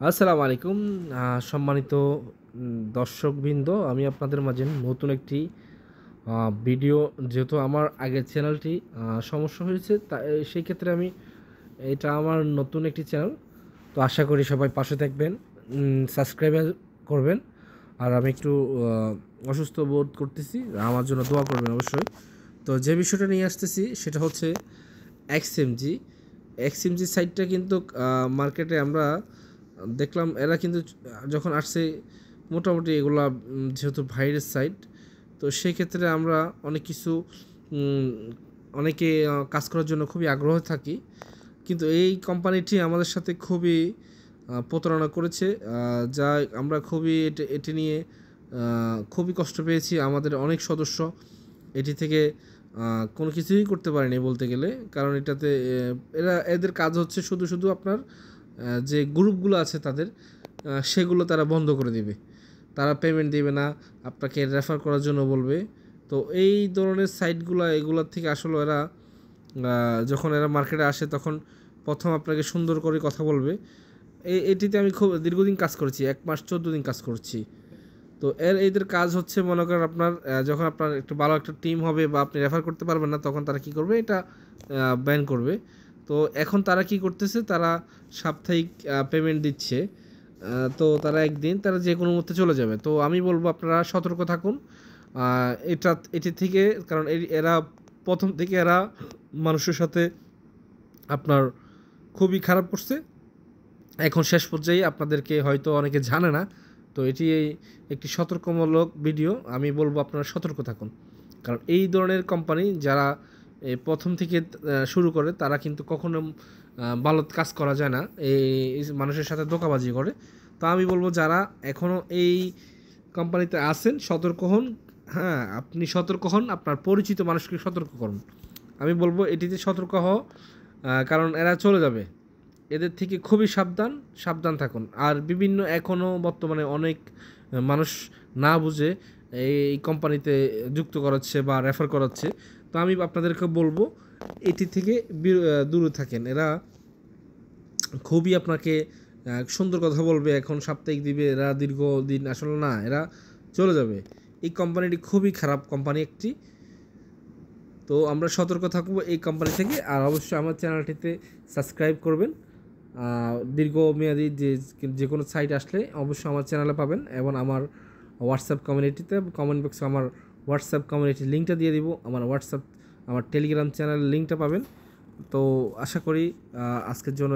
আসসালামু আলাইকুম। সম্মানিত দর্শকবৃন্দ, আমি আপনাদের মাঝে নতুন একটি ভিডিও, যেহেতু আমার আগের চ্যানেলটি সমস্যা হয়েছে, সেই ক্ষেত্রে আমি এটা আমার নতুন একটি চ্যানেল। তো আশা করি সবাই পাশে থাকবেন, সাবস্ক্রাইব করবেন। আর আমি একটু অসুস্থ বোধ করতেছি, আমার জন্য দোয়া করবেন অবশ্যই। তো যে বিষয়টা নিয়ে আসতেছি সেটা হচ্ছে এক্সএমজি। এক্সএমজি সাইটটা কিন্তু মার্কেটে আমরা দেখলাম, এরা কিন্তু যখন আসছে মোটামুটি এগুলা যেহেতু ভাইরাস সাইট, তো সেই ক্ষেত্রে আমরা অনেক কিছু অনেকে কাজ করার জন্য খুবই আগ্রহ থাকি। কিন্তু এই কোম্পানিটি আমাদের সাথে খুবই প্রতারণা করেছে, যা আমরা খুবই এটি নিয়ে খুবই কষ্ট পেয়েছি। আমাদের অনেক সদস্য এটি থেকে কোনো কিছুই করতে পারেনি বলতে গেলে, কারণ এটাতে এদের কাজ হচ্ছে শুধু শুধু আপনার যে গ্রুপগুলো আছে তাদের সেগুলো তারা বন্ধ করে দিবে, তারা পেমেন্ট দিবে না, আপনাকে রেফার করার জন্য বলবে। তো এই ধরনের সাইটগুলো এগুলোর থেকে আসলে এরা যখন এরা মার্কেটে আসে তখন প্রথম আপনাকে সুন্দর করে কথা বলবে। এটিতে আমি খুব দীর্ঘদিন কাজ করেছি, 1 মাস 14 দিন কাজ করছি। তো এদের কাজ হচ্ছে, মনে করেন আপনার যখন আপনার একটু ভালো একটা টিম হবে বা আপনি রেফার করতে পারবেন না, তখন তারা কি করবে, এটা ব্যান করবে। তো এখন তারা কি করতেছে, তারা সাপ্তাহিক পেমেন্ট দিচ্ছে। তো তারা একদিন তারা যে কোনো মুহূর্তে চলে যাবে। তো আমি বলবো আপনারা সতর্ক থাকুন এটি থেকে, কারণ এরা প্রথম থেকে এরা মানুষের সাথে আপনার খুবই খারাপ করছে। এখন শেষ পর্যায়ে আপনাদেরকে হয়তো অনেকে জানে না, তো এটি একটি সতর্কমূলক ভিডিও। আমি বলবো আপনারা সতর্ক থাকুন, কারণ এই ধরনের কোম্পানি যারা প্রথম থেকে শুরু করে তারা কিন্তু কখনো ভালো কাজ করা যায় না, এই মানুষের সাথে ধোঁকাবাজি করে। তো আমি বলবো যারা এখনও এই কোম্পানিতে আছেন সতর্ক হন। হ্যাঁ, আপনি সতর্ক হন, আপনার পরিচিত মানুষকে সতর্ক করুন। আমি বলবো এটিতে সতর্ক হও, কারণ এরা চলে যাবে। এদের থেকে খুবই সাবধান সাবধান থাকুন। আর বিভিন্ন এখনও বর্তমানে অনেক মানুষ না বুঝে এই কোম্পানিতে যুক্ত করাচ্ছে বা রেফার করাচ্ছে। তো আমি আপনাদেরকে বলবো এটি থেকে দূরে থাকেন। এরা খুবই আপনাকে সুন্দর কথা বলবে, এখন সাপ্তাহিক দিবে, এরা দীর্ঘদিন আসলে না, এরা চলে যাবে। এই কোম্পানিটি খুবই খারাপ কোম্পানি একটি। তো আমরা সতর্ক থাকবো এই কোম্পানি থেকে। আর অবশ্যই আমার চ্যানেলটিতে সাবস্ক্রাইব করবেন। দীর্ঘমেয়াদী যে কোনো সাইট আসলে অবশ্যই আমার চ্যানেলে পাবেন, এবং আমার হোয়াটসঅ্যাপ কমিউনিটিতে কমেন্ট বক্সে আমার হোয়াটসঅ্যাপ কমিউনিটির লিঙ্কটা দিয়ে দিব, আমার টেলিগ্রাম চ্যানেল লিঙ্কটা পাবেন। তো আশা করি আজকের জন্য